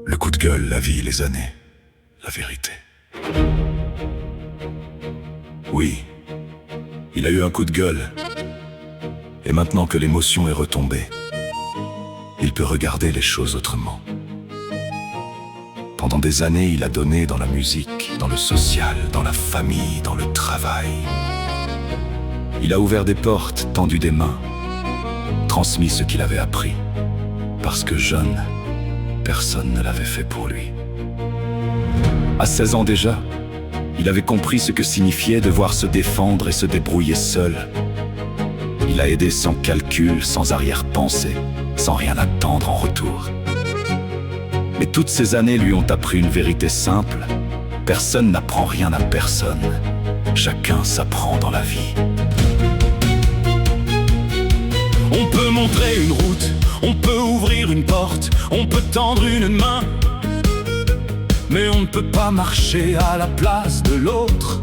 Le coup de gueule, la vie, les années, la vérité. Oui, il a eu un coup de gueule. Et maintenant que l'émotion est retombée, il peut regarder les choses autrement. Pendant des années, il a donné dans la musique, dans le social, dans la famille, dans le travail. Il a ouvert des portes, tendu des mains, transmis ce qu'il avait appris. Parce que jeune, personne ne l'avait fait pour lui. À 16 ans déjà, il avait compris ce que signifiait devoir se défendre et se débrouiller seul. Il a aidé sans calcul, sans arrière-pensée, sans rien attendre en retour. Mais toutes ces années lui ont appris une vérité simple. Personne n'apprend rien à personne. Chacun s'apprend dans la vie. On peut montrer une route, on peut ouvrir une porte, on peut tendre une main, mais on ne peut pas marcher à la place de l'autre.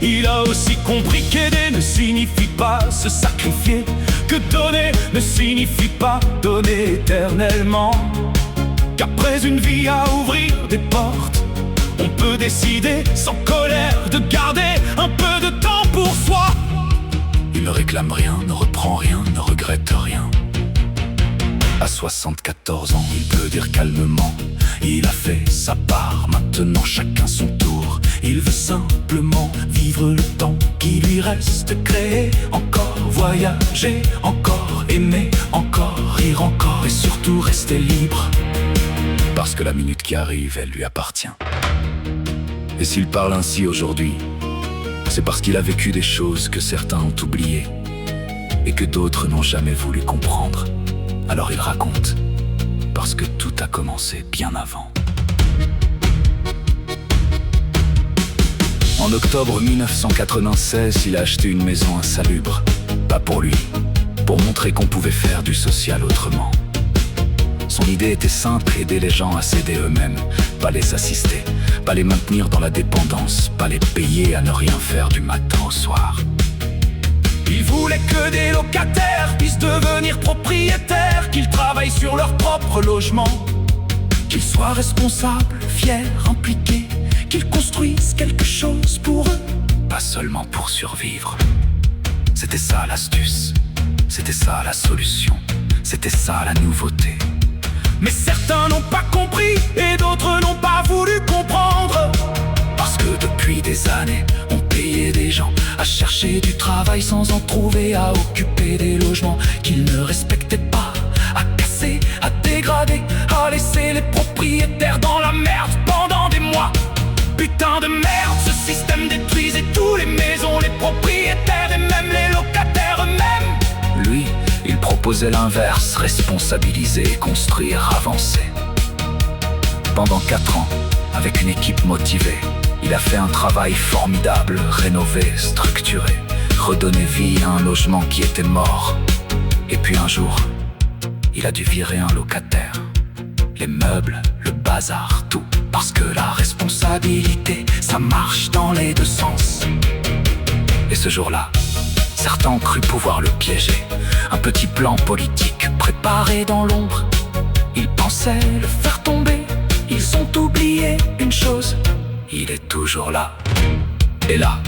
Il a aussi compris qu'aider ne signifie pas se sacrifier, que donner ne signifie pas donner éternellement, qu'après une vie à ouvrir des portes, on peut décider sans colère de garder un peu de temps pour soi. Il ne réclame rien, ne reprend rien, ne regrette rien. À 74 ans, il peut dire calmement: il a fait sa part, maintenant chacun son tour. Il veut simplement vivre le temps qui lui reste, créer encore, voyager encore, aimer encore, rire encore et surtout rester libre. Parce que la minute qui arrive, elle lui appartient. Et s'il parle ainsi aujourd'hui, c'est parce qu'il a vécu des choses que certains ont oubliées et que d'autres n'ont jamais voulu comprendre. Alors il raconte, parce que tout a commencé bien avant. En octobre 1996, il a acheté une maison insalubre. Pas pour lui, pour montrer qu'on pouvait faire du social autrement. Son idée était simple, aider les gens à s'aider eux-mêmes, pas les assister, pas les maintenir dans la dépendance, pas les payer à ne rien faire du matin au soir. Il voulait que des locataires puissent devenir propriétaires, qu'ils travaillent sur leur propre logement, qu'ils soient responsables, fiers, impliqués, qu'ils construisent quelque chose pour eux, pas seulement pour survivre. C'était ça l'astuce, c'était ça la solution, c'était ça la nouveauté. Mais certains n'ont pas compris et d'autres n'ont pas voulu comprendre. Parce que depuis des années, on payait des gens à chercher du travail sans en trouver, à occuper des logements qu'ils ne respectaient pas, à casser, à dégrader, à laisser les propriétaires dans la merde pendant des mois. Putain de merde, ce système détruisait tous les maisons, les propriétaires et même les locataires eux-mêmes. Lui, il proposait l'inverse, responsabiliser, construire, avancer. Pendant 4 ans, avec une équipe motivée, il a fait un travail formidable, rénové, structuré, redonné vie à un logement qui était mort. Et puis un jour, il a dû virer un locataire. Les meubles, le bazar, tout. Parce que la responsabilité, ça marche dans les deux sens. Et ce jour-là, certains ont cru pouvoir le piéger. Un petit plan politique préparé dans l'ombre. Ils pensaient le faire tomber. Ils ont oublié une chose: il est toujours là. Et là,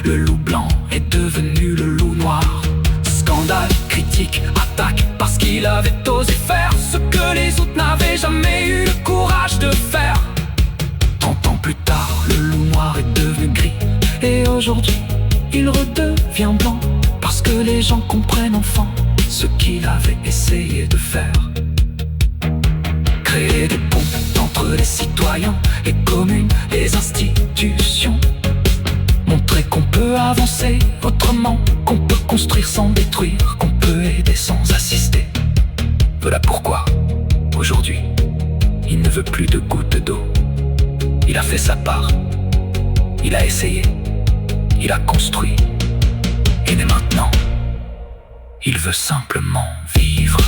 le loup blanc est devenu le loup noir. Scandale, critique, attaque, parce qu'il avait osé faire ce que les autres n'avaient jamais eu le courage de faire. 30 ans plus tard, le loup noir est devenu gris. Et aujourd'hui, il redevient blanc. Parce que les gens comprennent enfin ce qu'il avait essayé de faire. Créer des ponts entre les citoyens, les communes, les institutions. Montrer qu'on peut avancer autrement, qu'on peut construire sans détruire, qu'on peut aider sans assister. Voilà pourquoi, aujourd'hui, il ne veut plus de gouttes d'eau. Il a fait sa part, il a essayé, il a construit. Et dès maintenant, il veut simplement vivre.